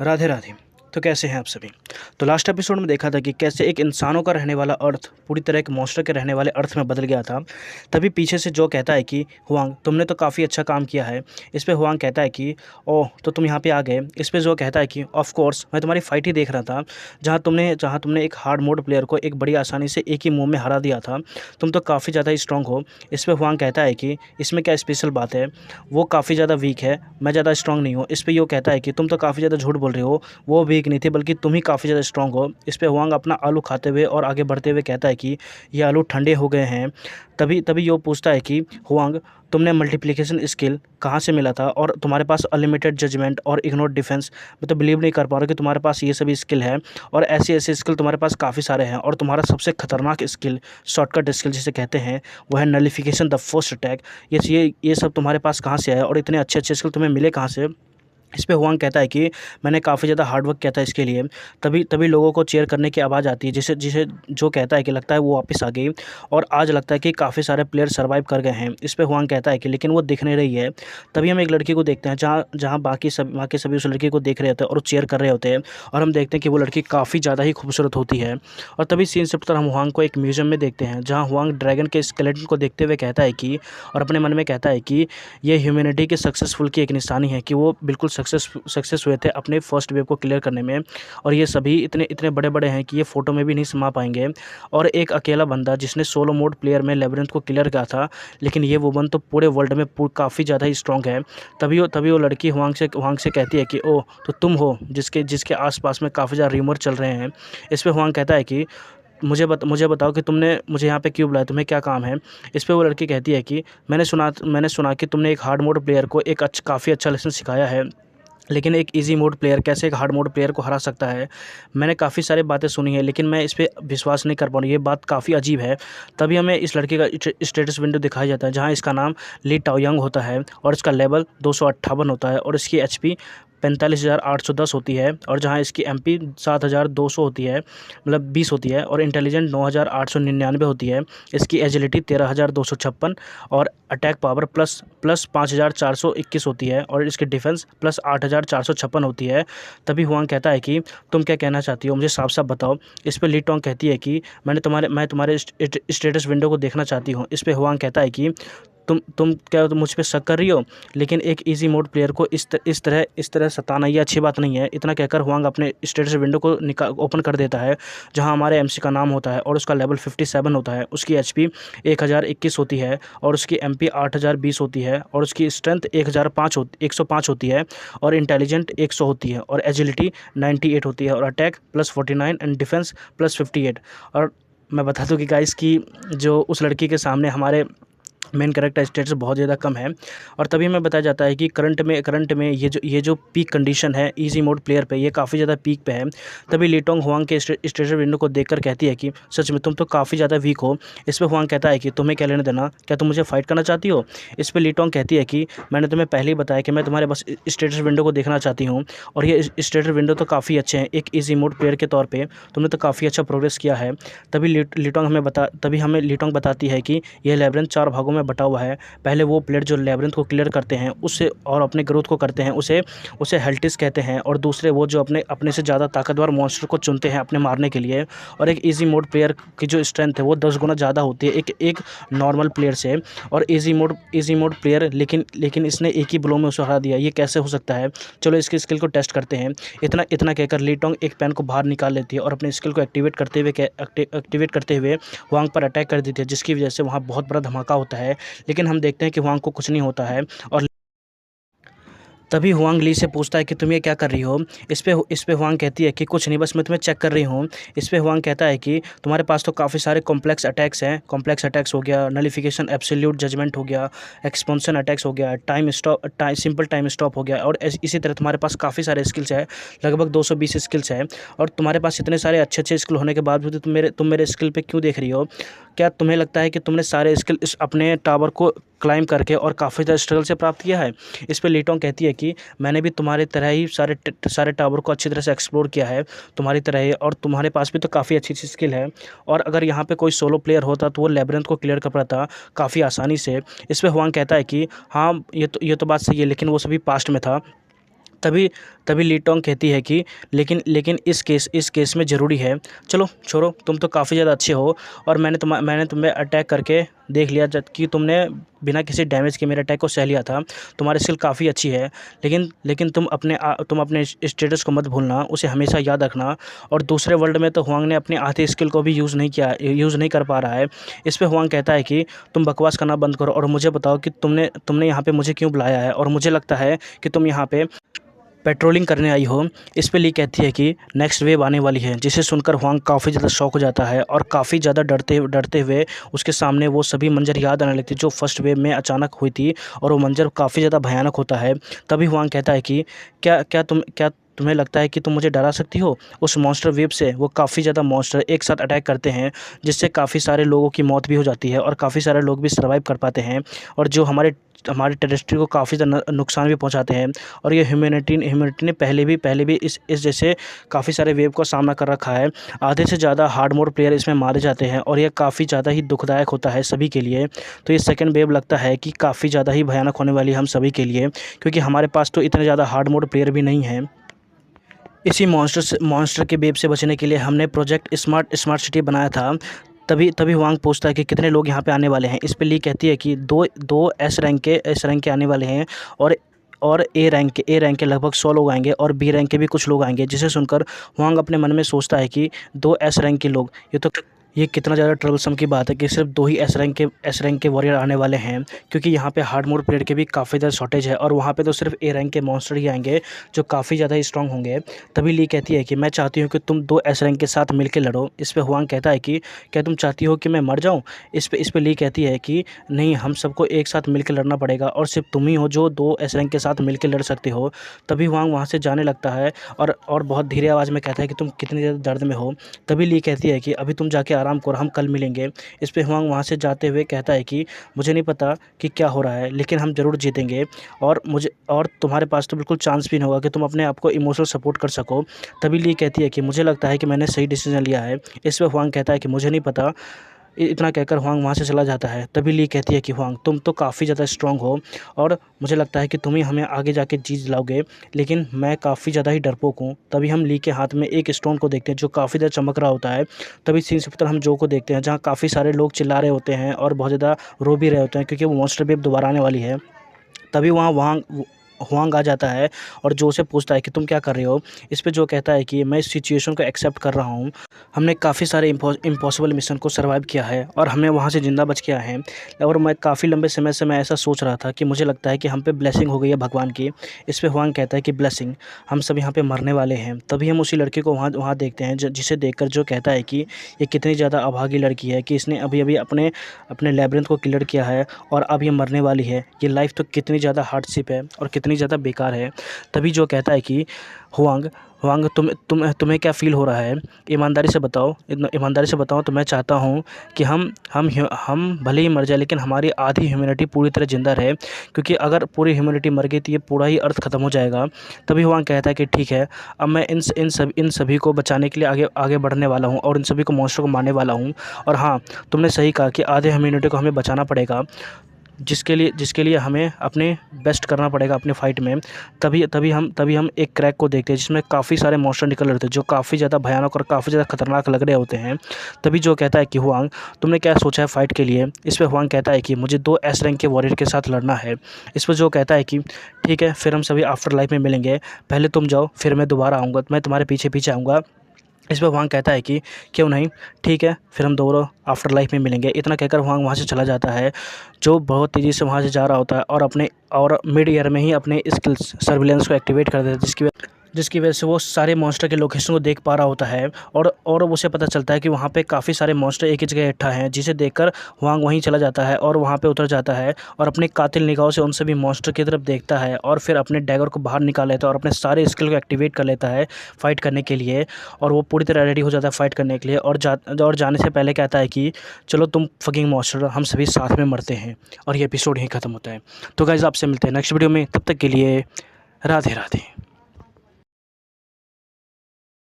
राधे राधे। तो कैसे हैं आप सभी। तो लास्ट एपिसोड में देखा था कि कैसे एक इंसानों का रहने वाला अर्थ पूरी तरह एक मॉन्स्टर के रहने वाले अर्थ में बदल गया था। तभी पीछे से जो कहता है कि हुआंग तुमने तो काफ़ी अच्छा काम किया है। इस पे हुआंग कहता है कि ओह तो तुम यहाँ पे आ गए। इस पे जो कहता है कि ऑफ कोर्स मैं तुम्हारी फाइट ही देख रहा था, जहाँ तुमने एक हार्ड मोड प्लेयर को एक बड़ी आसानी से एक ही मूव में हरा दिया था। तुम तो काफ़ी ज़्यादा स्ट्रांग हो। इस पे हुआंग कहता है कि इसमें क्या स्पेशल बात है, वो काफ़ी ज़्यादा वीक है, मैं ज़्यादा स्ट्रांग नहीं हूँ। इस पे यो कहता है कि तुम तो काफ़ी ज़्यादा झूठ बोल रहे हो, वो वीक नहीं थे बल्कि तुम ही काफ़ी ज़्यादा स्ट्रांग हो। इस पे हुआंग अपना आलू खाते हुए और आगे बढ़ते हुए कहता है कि ये आलू ठंडे हो गए हैं। तभी तभी यो पूछता है कि हुआंग तुमने मल्टीप्लिकेशन स्किल कहाँ से मिला था और तुम्हारे पास अनलिमिटेड जजमेंट और इग्नोर डिफेंस। मैं तो बिलीव नहीं कर पा रहा कि तुम्हारे पास ये सभी स्किल है और ऐसे ऐसे स्किल तुम्हारे पास काफ़ी सारे हैं और तुम्हारा सबसे खतरनाक स्किल, शॉर्टकट स्किल जिसे कहते हैं, वो है नलिफिकेशन द फर्स्ट अटैक। ये सब तुम्हारे पास कहाँ से आया और इतने अच्छे अच्छे स्किल तुम्हें मिले कहाँ से। इस पे हुआंग कहता है कि मैंने काफ़ी ज़्यादा हार्ड वर्क किया था इसके लिए। तभी तभी लोगों को चीयर करने की आवाज़ आती है, जिसे जिसे जो कहता है कि लगता है वो वापस आ गई और आज लगता है कि काफ़ी सारे प्लेयर सर्वाइव कर गए हैं। इस पे हुआंग कहता है कि लेकिन वो दिख नहीं रही है। तभी हम एक लड़की को देखते हैं जहाँ जहाँ बाकी सभी उस लड़की को देख रहे होते हैं और वो चीयर कर रहे होते हैं और हम देखते हैं कि वो लड़की काफ़ी ज़्यादा ही खूबसूरत होती है। और तभी सीन शिफ्ट कर हम हुआंग को एक म्यूज़ियम में देखते हैं जहाँ हुआंग ड्रैगन के स्केलेटन को देखते हुए कहता है कि और अपने मन में कहता है कि ये ह्यूमैनिटी के सक्सेसफुल की एक निशानी है कि वो बिल्कुल सक्सेस हुए थे अपने फर्स्ट वेव को क्लियर करने में। और ये सभी इतने इतने बड़े बड़े हैं कि ये फ़ोटो में भी नहीं समा पाएंगे। और एक अकेला बंदा जिसने सोलो मोड प्लेयर में लेबरिंथ को क्लियर किया था, लेकिन ये वो बंद तो पूरे वर्ल्ड में काफ़ी ज़्यादा ही स्ट्रॉन्ग है। तभी वो लड़की हुआंग से कहती है कि ओह तो तुम हो जिसके जिसके आसपास में काफ़ी ज़्यादा र्यूमर चल रहे हैं। इस पे हुआंग कहता है कि मुझे बताओ कि तुमने मुझे यहाँ पे क्यों बुलाया, तुम्हें क्या काम है। इस पे वो लड़की कहती है कि मैंने सुना कि तुमने एक हार्ड मोड प्लेयर को एक काफ़ी अच्छा लेसन सिखाया है, लेकिन एक इजी मोड प्लेयर कैसे एक हार्ड मोड प्लेयर को हरा सकता है। मैंने काफ़ी सारी बातें सुनी हैं लेकिन मैं इस पे विश्वास नहीं कर पा रहा हूँ, ये बात काफ़ी अजीब है। तभी हमें इस लड़के का स्टेटस विंडो दिखाया जाता है जहाँ इसका नाम ली टाओयंग होता है और इसका लेवल 258 होता है और इसकी एचपी 45,810 होती है और जहाँ इसकी एमपी 7,200 होती है, मतलब 20 होती है और इंटेलिजेंट 9,899 होती है। इसकी एजिलिटी 13,256 और अटैक पावर प्लस प्लस 5,421 होती है और इसकी डिफेंस प्लस 8,456 होती है। तभी हुआंग कहता है कि तुम क्या कहना चाहती हो, मुझे साफ साफ बताओ। इस पे ली टोंग कहती है कि मैं तुम्हारे स्टेटस विंडो को देखना चाहती हूँ। इस पे हुआंग कहता है कि तुम मुझ पे शक कर रही हो, लेकिन एक इजी मोड प्लेयर को इस तरह सताना ये अच्छी बात नहीं है। इतना कहकर हुआंग अपने स्टेटस विंडो को ओपन कर देता है जहां हमारे एमसी का नाम होता है और उसका लेवल 57 होता है। उसकी एचपी 1021 होती है और उसकी एमपी 8,020 होती है और उसकी स्ट्रेंथ 105 होती है और इंटेलिजेंट 100 होती है और एजिलिटी 98 होती है और attack plus 49 and defence plus 58। और मैं बता दूं कि गाइस की जो उस लड़की के सामने हमारे मेन कैरेक्टर स्टेटस बहुत ज़्यादा कम है। और तभी हमें बताया जाता है कि करंट में ये जो पीक कंडीशन है इजी मोड प्लेयर पे, ये काफ़ी ज़्यादा पीक पे है। तभी लीटोंग हुआंग के स्टेटस विंडो को देखकर कहती है कि सच में तुम तो काफ़ी ज़्यादा वीक हो। इस पे हुआंग कहता है कि तुम्हें क्या लेना देना, क्या तुम मुझे फाइट करना चाहती हो। इस पे लीटोंग कहती है कि मैंने तुम्हें पहले ही बताया कि मैं तुम्हारे बस स्टेटस विंडो को देखना चाहती हूँ और ये स्टेटस विंडो तो काफ़ी अच्छे हैं। एक ईजी मोड प्लेयर के तौर पर तुमने तो काफ़ी अच्छा प्रोग्रेस किया है। तभी हमें लीटोंग बताती है कि यह लेबरिंथ 4 भागों में बटा हुआ है। पहले वो प्लेयर जो लेबरिंथ को क्लियर करते हैं उससे और अपने ग्रोथ को करते हैं उसे उसे हेल्टिस कहते हैं, और दूसरे वो जो अपने अपने से ज़्यादा ताकतवर मॉन्स्टर को चुनते हैं अपने मारने के लिए। और एक इजी मोड प्लेयर की जो स्ट्रेंथ है वो 10 गुना ज़्यादा होती है एक नॉर्मल प्लेयर से। और इजी मोड प्लेयर लेकिन इसने एक ही ब्लो में उसे हरा दिया, ये कैसे हो सकता है। चलो इसकी स्किल को टेस्ट करते हैं। इतना इतना कहकर लीटोंग एक पेन को बाहर निकाल लेती है और अपने स्किल को एक्टिवेट करते हुए हुआंग पर अटैक कर देती है, जिसकी वजह से वहाँ बहुत बड़ा धमाका होता है। लेकिन हम देखते हैं कि हुआंग को कुछ नहीं होता है। और तभी हुआंग ली से पूछता है कि तुम ये क्या कर रही हो। इस पे हुआंग कहती है कि कुछ नहीं, बस मैं तुम्हें चेक कर रही हूँ। इस पे हुआंग कहता है कि तुम्हारे पास तो काफ़ी सारे कॉम्प्लेक्स अटैक्स हैं। कॉम्प्लेक्स अटैक्स हो गया, नलिफिकेशन एब्सोल्यूट जजमेंट हो गया, एक्सपेंशन अटैक्स हो गया, सिंपल टाइम स्टॉप हो गया और इसी तरह तुम्हारे पास काफ़ी सारे स्किल्स है, लगभग 220 स्किल्स है। और तुम्हारे पास इतने सारे अच्छे अच्छे स्किल होने के बाद भी तुम मेरे स्किल पे क्यों देख रही हो। क्या तुम्हें लगता है कि तुमने सारे स्किल इस अपने टावर को क्लाइम करके और काफ़ी ज़्यादा स्ट्रगल से प्राप्त किया है। इस पे लीटोंग कहती है कि मैंने भी तुम्हारी तरह ही सारे टावर को अच्छी तरह से एक्सप्लोर किया है तुम्हारी तरह ही, और तुम्हारे पास भी तो काफ़ी अच्छी अच्छी स्किल है। और अगर यहाँ पे कोई सोलो प्लेयर होता तो वो लेबरिंथ को क्लियर कर पाता काफ़ी आसानी से। इस पे हुआंग कहता है कि हाँ ये तो बात सही है, लेकिन वो सभी पास्ट में था। तभी तभी ली टोंग कहती है कि लेकिन लेकिन इस केस में ज़रूरी है। चलो छोड़ो, तुम तो काफ़ी ज़्यादा अच्छे हो और मैंने तुम्हें अटैक करके देख लिया जब कि तुमने बिना किसी डैमेज के मेरे अटैक को सह लिया था। तुम्हारी स्किल काफ़ी अच्छी है, लेकिन लेकिन तुम अपने स्टेटस को मत भूलना, उसे हमेशा याद रखना। और दूसरे वर्ल्ड में तो हुआंग ने अपनी आधी स्किल को भी यूज़ नहीं कर पा रहा है। इस पे हुआंग कहता है कि तुम बकवास करना बंद करो और मुझे बताओ कि तुमने तुमने यहाँ पे मुझे क्यों बुलाया है, और मुझे लगता है कि तुम यहाँ पे पेट्रोलिंग करने आई हो। इस पे ली कहती है कि नेक्स्ट वेव आने वाली है, जिसे सुनकर हुआंग काफ़ी ज़्यादा शॉक हो जाता है और काफ़ी ज़्यादा डरते हुए उसके सामने वो सभी मंजर याद आने लगती जो फर्स्ट वेव में अचानक हुई थी, और वो मंजर काफ़ी ज़्यादा भयानक होता है। तभी हुआंग कहता है कि क्या तुम्हें लगता है कि तुम मुझे डरा सकती हो उस मॉन्स्टर वेव से? वो काफ़ी ज़्यादा मॉन्स्टर एक साथ अटैक करते हैं, जिससे काफ़ी सारे लोगों की मौत भी हो जाती है और काफ़ी सारे लोग भी सर्वाइव कर पाते हैं, और जो हमारे हमारे टेरेस्ट्री को काफ़ी ज़्यादा नुकसान भी पहुंचाते हैं। और ये ह्यूमैनिटी ने पहले भी इस जैसे काफ़ी सारे वेव का सामना कर रखा है। आधे से ज़्यादा हार्ड मोड प्लेयर इसमें मारे जाते हैं और ये काफ़ी ज़्यादा ही दुखदायक होता है सभी के लिए। तो ये सेकंड वेव लगता है कि काफ़ी ज़्यादा ही भयानक होने वाली है हम सभी के लिए, क्योंकि हमारे पास तो इतने ज़्यादा हार्ड मोड प्लेयर भी नहीं हैं। इसी मॉन्स्टर के वेव से बचने के लिए हमने प्रोजेक्ट स्मार्ट सिटी बनाया था। तभी तभी वांग पूछता है कि कितने लोग यहाँ पे आने वाले हैं। इस पे ली कहती है कि दो दो एस रैंक के आने वाले हैं, और ए रैंक के लगभग 100 लोग आएंगे और बी रैंक के भी कुछ लोग आएंगे। जिसे सुनकर वांग अपने मन में सोचता है कि 2 एस रैंक के लोग, ये कितना ज़्यादा ट्रबलसम की बात है कि सिर्फ 2 ही एस रैंक के वॉरियर आने वाले हैं, क्योंकि यहाँ पे हार्ड मोड प्लेयर के भी काफ़ी ज़्यादा शॉर्टेज है और वहाँ पे तो सिर्फ ए रैंक के मॉन्स्टर ही आएंगे जो काफ़ी ज़्यादा ही स्ट्रांग होंगे। तभी ली कहती है कि मैं चाहती हूँ कि तुम 2 एस रैंक के साथ मिलकर लड़ो। इस पे हुआंग कहता है कि क्या तुम चाहती हो कि मैं मर जाऊँ? इस पे ली कहती है कि नहीं, हम सबको एक साथ मिलकर लड़ना पड़ेगा और सिर्फ तुम ही हो जो 2 एस रैंक के साथ मिलकर लड़ सकते हो। तभी हुआंग वहाँ से जाने लगता है और बहुत धीरे आवाज़ में कहता है कि तुम कितनी ज़्यादा दर्द में हो। तभी ली कहती है कि अभी तुम जाके आराम करो, हम कल मिलेंगे। इस पे हुआंग वहाँ से जाते हुए कहता है कि मुझे नहीं पता कि क्या हो रहा है, लेकिन हम ज़रूर जीतेंगे, और तुम्हारे पास तो बिल्कुल चांस भी नहीं होगा कि तुम अपने आप को इमोशनल सपोर्ट कर सको। तभी ली कहती है कि मुझे लगता है कि मैंने सही डिसीजन लिया है। इस पे हुआंग कहता है कि मुझे नहीं पता। इतना कहकर हुआंग वहाँ से चला जाता है। तभी ली कहती है कि हुआंग, तुम तो काफ़ी ज़्यादा स्ट्रांग हो और मुझे लगता है कि तुम ही हमें आगे जाके जीत लाओगे, लेकिन मैं काफ़ी ज़्यादा ही डरपोक हूँ। तभी हम ली के हाथ में एक स्टोन को देखते हैं जो काफ़ी ज़्यादा चमक रहा होता है। तभी सीन शिफ्टर हम जो को देखते हैं जहाँ काफ़ी सारे लोग चिल्ला रहे होते हैं और बहुत ज़्यादा रो भी रहे होते हैं, क्योंकि वो मॉन्स्टर वेव दोबारा आने वाली है। तभी वहाँ वहाँ हुआंग आ जाता है और जो से पूछता है कि तुम क्या कर रहे हो? इस पे जो कहता है कि मैं इस सिचुएशन को एक्सेप्ट कर रहा हूँ। हमने काफ़ी सारे इम्पॉसिबल मिशन को सर्वाइव किया है और हमें वहाँ से ज़िंदा बच के आए हैं, और मैं काफ़ी लंबे समय से मैं ऐसा सोच रहा था कि मुझे लगता है कि हम पे ब्लेसिंग हो गई है भगवान की। इस पे हुआंग कहता है कि ब्लेसिंग, हम सब यहाँ पे मरने वाले हैं। तभी हम उसी लड़के को वहाँ वहाँ देखते हैं जिसे देखकर जो कहता है कि ये कितनी ज़्यादा अभागी लड़की है कि इसने अभी अभी अपने अपने लैब्रिंथ को क्लियर किया है और अब ये मरने वाली है। ये लाइफ तो कितनी ज़्यादा हार्डशिप है और कितनी ज़्यादा बेकार है। तभी जो कहता है कि हुआंग हुआंग तुम्हें क्या फ़ील हो रहा है? ईमानदारी से बताओ तो मैं चाहता हूँ कि हम भले ही मर जाए, लेकिन हमारी आधी ह्यूमैनिटी पूरी तरह ज़िंदा रहे, क्योंकि अगर पूरी ह्यूमैनिटी मर गई तो ये पूरा ही अर्थ ख़त्म हो जाएगा। तभी हुआंग कहता है कि ठीक है, अब मैं इन सभी को बचाने के लिए आगे आगे बढ़ने वाला हूँ और इन सभी को मॉन्स्टर को मारने वाला हूँ। और हाँ, तुमने सही कहा कि आधे ह्यूमैनिटी को हमें बचाना पड़ेगा, जिसके लिए हमें अपने बेस्ट करना पड़ेगा अपने फ़ाइट में। तभी हम एक क्रैक को देखते हैं जिसमें काफ़ी सारे मॉन्स्टर निकल रहे थे जो काफ़ी ज़्यादा भयानक और काफ़ी ज़्यादा खतरनाक लग रहे होते हैं। तभी जो कहता है कि हुआंग, तुमने क्या सोचा है फ़ाइट के लिए? इस पे हुआंग कहता है कि मुझे 2 एस रैंक के वॉरियर के साथ लड़ना है। इस पर जो कहता है कि ठीक है, फिर हम सभी आफ्टर लाइफ में मिलेंगे, पहले तुम जाओ फिर मैं दोबारा आऊँगा, मैं तुम्हारे पीछे पीछे आऊँगा। इस पे हुआंग कहता है कि क्यों नहीं, ठीक है, फिर हम दोनों आफ्टर लाइफ में मिलेंगे। इतना कहकर हुआंग वहाँ से चला जाता है, जो बहुत तेज़ी से वहाँ से जा रहा होता है और मिड ईयर में ही अपने स्किल्स सर्विलेंस को एक्टिवेट कर देता है, जिसकी वजह से वो सारे मॉन्स्टर के लोकेशन को देख पा रहा होता है, और उसे पता चलता है कि वहाँ पे काफ़ी सारे मॉन्स्टर एक ही जगह इकट्ठा हैं, जिसे देखकर हुआंग वहीं चला जाता है और वहाँ पे उतर जाता है और अपनी कातिल निगाहों से उन सभी मॉन्स्टर की तरफ देखता है और फिर अपने डैगर को बाहर निकाल लेता है और अपने सारे स्किल को एक्टिवेट कर लेता है फ़ाइट करने के लिए, और वो पूरी तरह रेडी हो जाता है फ़ाइट करने के लिए, और जाने से पहले कहता है कि चलो तुम फकिंग मॉन्स्टर, हम सभी साथ में मरते हैं। और ये एपिसोड यहीं ख़त्म होता है। तो गाइस, आपसे मिलते हैं नेक्स्ट वीडियो में, तब तक के लिए राधे राधे।